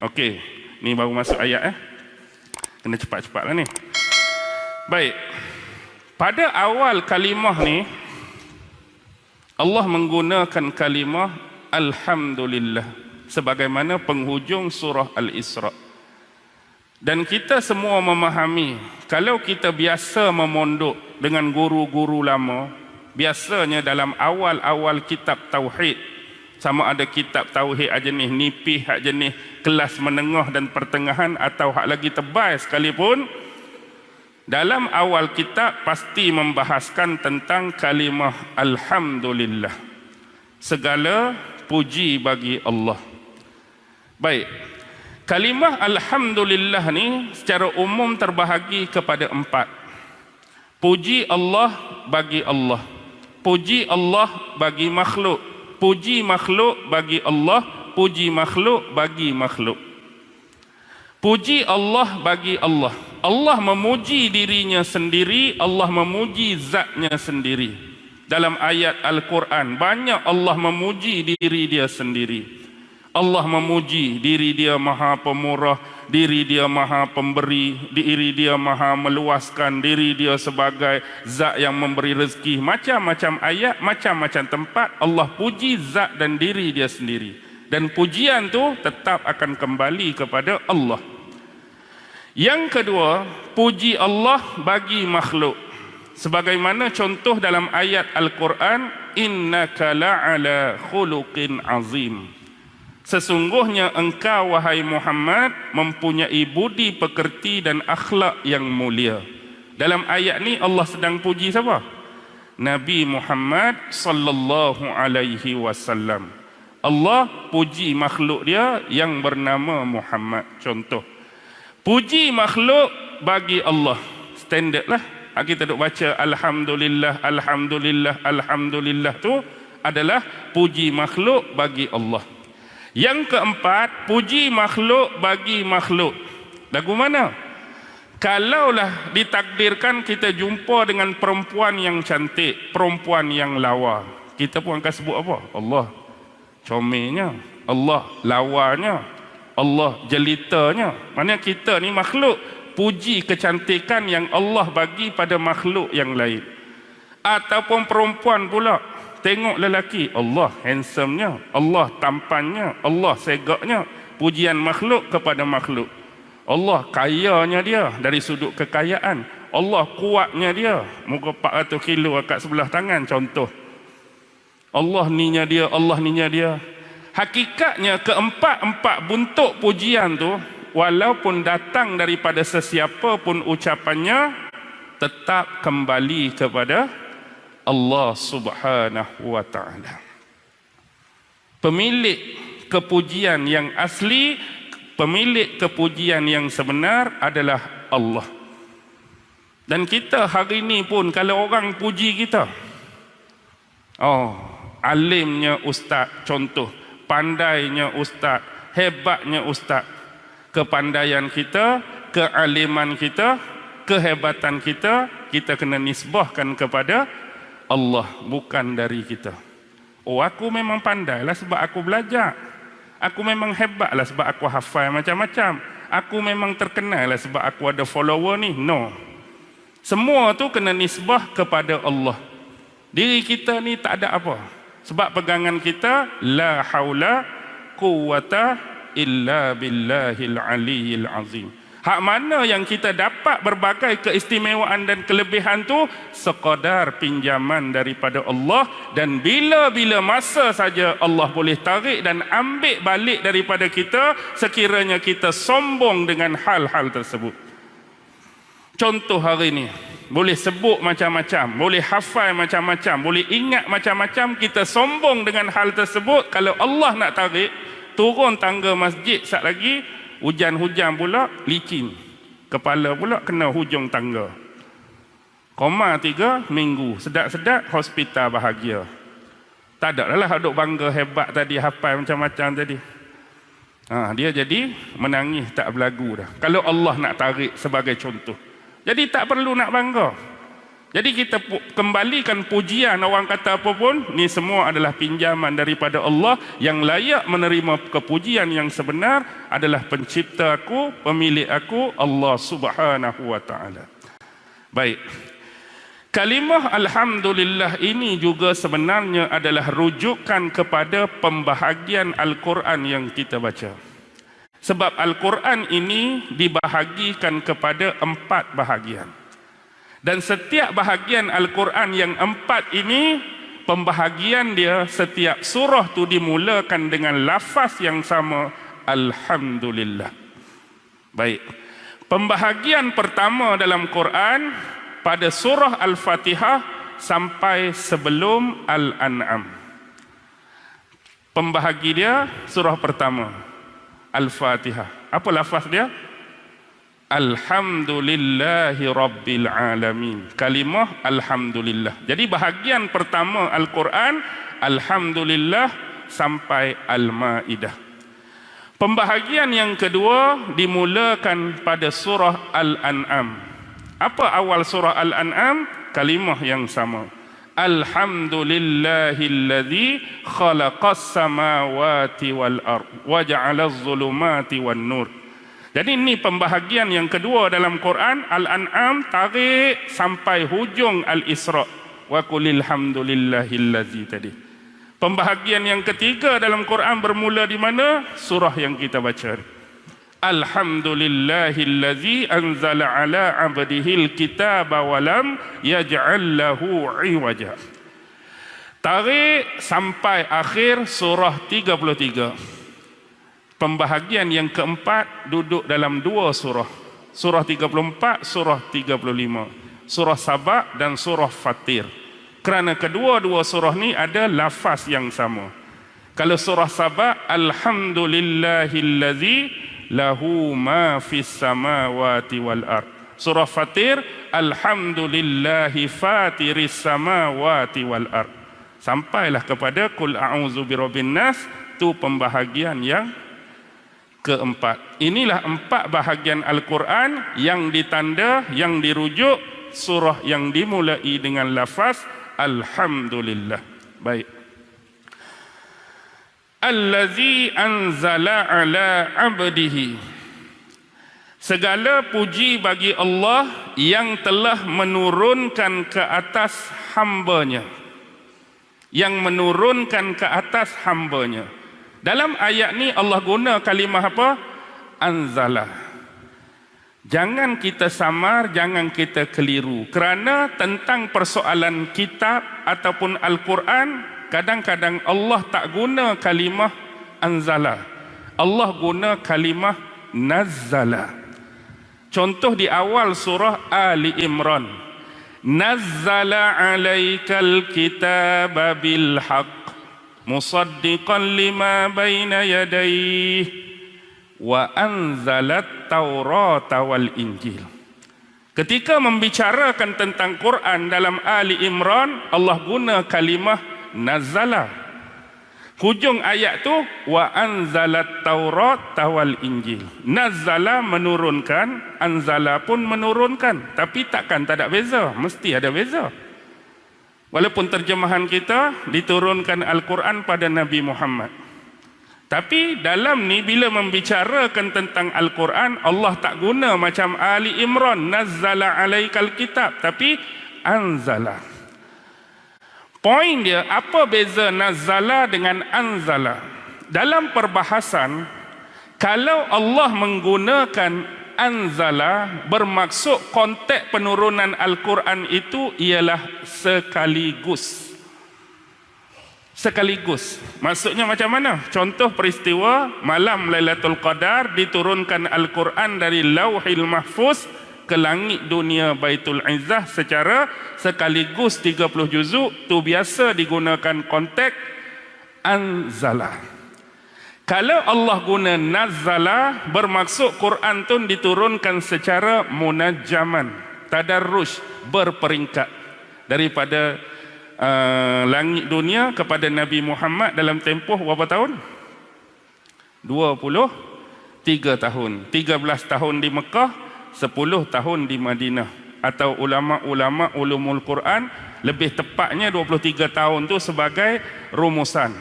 Okey, ni baru masuk ayat Kena cepat-cepatlah ni. Baik. Pada awal kalimah ni Allah menggunakan kalimah Alhamdulillah sebagaimana penghujung surah Al-Isra. Dan kita semua memahami, kalau kita biasa memondok dengan guru-guru lama, biasanya dalam awal-awal kitab Tauhid, sama ada kitab Tauhid hak jenis nipih, hak jenis kelas menengah dan pertengahan, atau hak lagi tebal sekalipun, dalam awal kitab pasti membahaskan tentang kalimah Alhamdulillah. Segala puji bagi Allah. Baik, kalimah Alhamdulillah ni secara umum terbahagi kepada 4. Puji Allah bagi Allah, puji Allah bagi makhluk, puji makhluk bagi Allah, puji makhluk bagi makhluk. Puji Allah bagi Allah. Allah memuji dirinya sendiri, Allah memuji zatnya sendiri. Dalam ayat Al-Quran banyak Allah memuji diri dia sendiri. Allah memuji diri dia maha pemurah, diri dia maha pemberi, diri dia maha meluaskan, diri dia sebagai zat yang memberi rezeki. Macam-macam ayat, macam-macam tempat Allah puji zat dan diri dia sendiri. Dan pujian tu tetap akan kembali kepada Allah. Yang kedua, puji Allah bagi makhluk. Sebagaimana contoh dalam ayat Al-Quran, innaka la'ala khuluqin azim. Sesungguhnya engkau wahai Muhammad mempunyai budi pekerti dan akhlak yang mulia. Dalam ayat ni Allah sedang puji siapa? Nabi Muhammad sallallahu alaihi wasallam. Allah puji makhluk dia yang bernama Muhammad. Contoh, puji makhluk bagi Allah. Standard lah. Kita duk baca Alhamdulillah, Alhamdulillah, Alhamdulillah tu adalah puji makhluk bagi Allah. Yang keempat, puji makhluk bagi makhluk. Lagu mana? Kalaulah ditakdirkan kita jumpa dengan perempuan yang cantik, perempuan yang lawa, kita pun akan sebut apa? Allah comelnya, Allah lawanya, Allah jelitanya. Maksudnya kita ni makhluk, puji kecantikan yang Allah bagi pada makhluk yang lain. Ataupun perempuan pula, tengok lelaki, Allah handsome-nya, Allah tampannya, Allah segaknya. Pujian makhluk kepada makhluk. Allah kayanya dia dari sudut kekayaan, Allah kuatnya dia, muka 400 kilo kat sebelah tangan contoh. Allah ninya dia, Allah ninya dia. Hakikatnya keempat-empat bentuk pujian tu, walaupun datang daripada sesiapa pun ucapannya, tetap kembali kepada Allah subhanahu wa ta'ala. Pemilik kepujian yang asli, pemilik kepujian yang sebenar adalah Allah. Dan kita hari ini pun kalau orang puji kita, alimnya ustaz contoh, pandainya ustaz, hebatnya ustaz. Kepandaian kita, kealiman kita, kehebatan kita, kita kena nisbahkan kepada Allah, bukan dari kita. Aku memang pandai lah sebab aku belajar. Aku memang hebat lah sebab aku hafal macam-macam. Aku memang terkenal lah sebab aku ada follower ni. No. Semua tu kena nisbah kepada Allah. Diri kita ni tak ada apa. Sebab pegangan kita, la haula quwwata illa billahil aliyyil azim. Hak mana yang kita dapat berbagai keistimewaan dan kelebihan tu sekadar pinjaman daripada Allah, dan bila-bila masa saja Allah boleh tarik dan ambil balik daripada kita sekiranya kita sombong dengan hal-hal tersebut. Contoh hari ni, boleh sebut macam-macam, boleh hafal macam-macam, boleh ingat macam-macam, kita sombong dengan hal tersebut. Kalau Allah nak tarik, turun tangga masjid sat lagi, hujan-hujan pula, licin. Kepala pula kena hujung tangga. Koma 3 minggu, sedap-sedap hospital bahagia. Tak ada lah duk bangga hebat tadi, hafal macam-macam tadi. Dia jadi menangis tak berlagu dah. Kalau Allah nak tarik sebagai contoh. Jadi tak perlu nak bangga. Jadi kita kembalikan pujian, orang kata apa pun, ni semua adalah pinjaman daripada Allah. Yang layak menerima kepujian yang sebenar adalah pencipta aku, pemilik aku, Allah Subhanahu wa ta'ala. Baik. Kalimah Alhamdulillah ini juga sebenarnya adalah rujukan kepada pembahagian Al-Quran yang kita baca. Sebab Al-Quran ini dibahagikan kepada 4 bahagian. Dan setiap bahagian Al-Quran yang 4 ini, pembahagian dia setiap surah tu dimulakan dengan lafaz yang sama, Alhamdulillah. Baik. Pembahagian pertama dalam Quran pada surah Al-Fatihah sampai sebelum Al-An'am. Pembahagi dia surah pertama, Al-Fatihah. Apa lafaz dia? Alhamdulillahi Rabbil Alamin. Kalimah Alhamdulillah. Jadi bahagian pertama Al-Quran, Alhamdulillah sampai Al-Ma'idah. Pembahagian yang kedua dimulakan pada surah Al-An'am. Apa awal surah Al-An'am? Kalimah yang sama. Alhamdulillahilladzi khalaqas samawati wal ard wa ja'alaz zulumati wan nur. Jadi ini pembahagian yang kedua dalam Quran, Al-An'am tarik sampai hujung Al-Isra. Wa qulil hamdulillahilladzi tadi. Pembahagian yang ketiga dalam Quran bermula di mana? Surah yang kita baca. Alhamdulillahilladzi anzala ala 'abdihil kitaba wa lam yaj'al lahu 'iwaja. Tarik sampai akhir surah 33. Pembahagian yang keempat duduk dalam 2 surah. Surah 34, surah 35. Surah Saba dan surah Fatir. Kerana kedua-dua surah ni ada lafaz yang sama. Kalau surah Saba, Alhamdulillahilladzi lahu ma fis samawati wal ard. Surah Fatir, Alhamdulillahi fatiris samawati wal ard. Sampailah kepada Qul a'udzu birabbin nas, tu pembahagian yang keempat. Inilah 4 bahagian Al-Quran yang ditanda, yang dirujuk surah yang dimulai dengan lafaz Alhamdulillah. Baik. Allazi anzala ala abdihi. Segala puji bagi Allah yang telah menurunkan ke atas hambanya. Yang menurunkan ke atas hambanya. Dalam ayat ni Allah guna kalimah apa? Anzala. Jangan kita samar, jangan kita keliru. Kerana tentang persoalan kitab ataupun Al-Quran, kadang-kadang Allah tak guna kalimah anzala. Allah guna kalimah nazzala. Contoh di awal surah Ali Imran. Nazzala alaikal kitaba bil haqq. Musaddiqan lima baina yadayhi wa anzalat taurata wal injil. Ketika membicarakan tentang Quran dalam Ali Imran, Allah guna kalimah nazala. Hujung ayat tu wa anzalat taurata wal injil. Nazala menurunkan, anzala pun menurunkan. Tapi takkan tak ada beza, mesti ada beza. Walaupun terjemahan kita diturunkan Al-Quran pada Nabi Muhammad. Tapi dalam ni bila membicarakan tentang Al-Quran, Allah tak guna macam Ali Imran, nazzala alaikal kitab, tapi anzala. Poin dia, apa beza nazzala dengan anzala? Dalam perbahasan, kalau Allah menggunakan anzala, bermaksud konteks penurunan Al-Quran itu ialah sekaligus. Sekaligus. Maksudnya macam mana? Contoh peristiwa malam Lailatul Qadar diturunkan Al-Quran dari Lauhil Mahfuz ke langit dunia Baitul Izzah secara sekaligus 30 juzuk. Tu biasa digunakan konteks anzala. Kalau Allah guna nazzala, bermaksud Quran tu diturunkan secara munajjaman, tadarruj, berperingkat daripada langit dunia kepada Nabi Muhammad dalam tempoh berapa tahun? 23 tahun. 13 tahun di Mekah, 10 tahun di Madinah. atau ulama-ulama ulumul Quran, lebih tepatnya 23 tahun tu sebagai rumusan.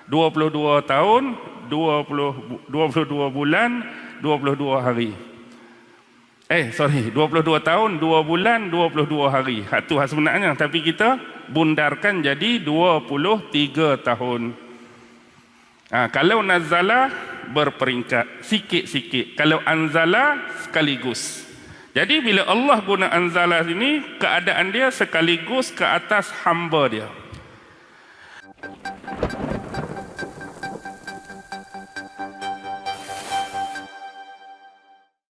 22 tahun, 22 bulan, 22 hari. 22 tahun, 2 bulan, 22 hari. Hak tu hak sebenarnya, tapi kita bundarkan jadi 23 tahun. Kalau nazala berperingkat, sikit-sikit. Kalau anzala sekaligus. Jadi bila Allah guna anzala sini, keadaan dia sekaligus ke atas hamba dia.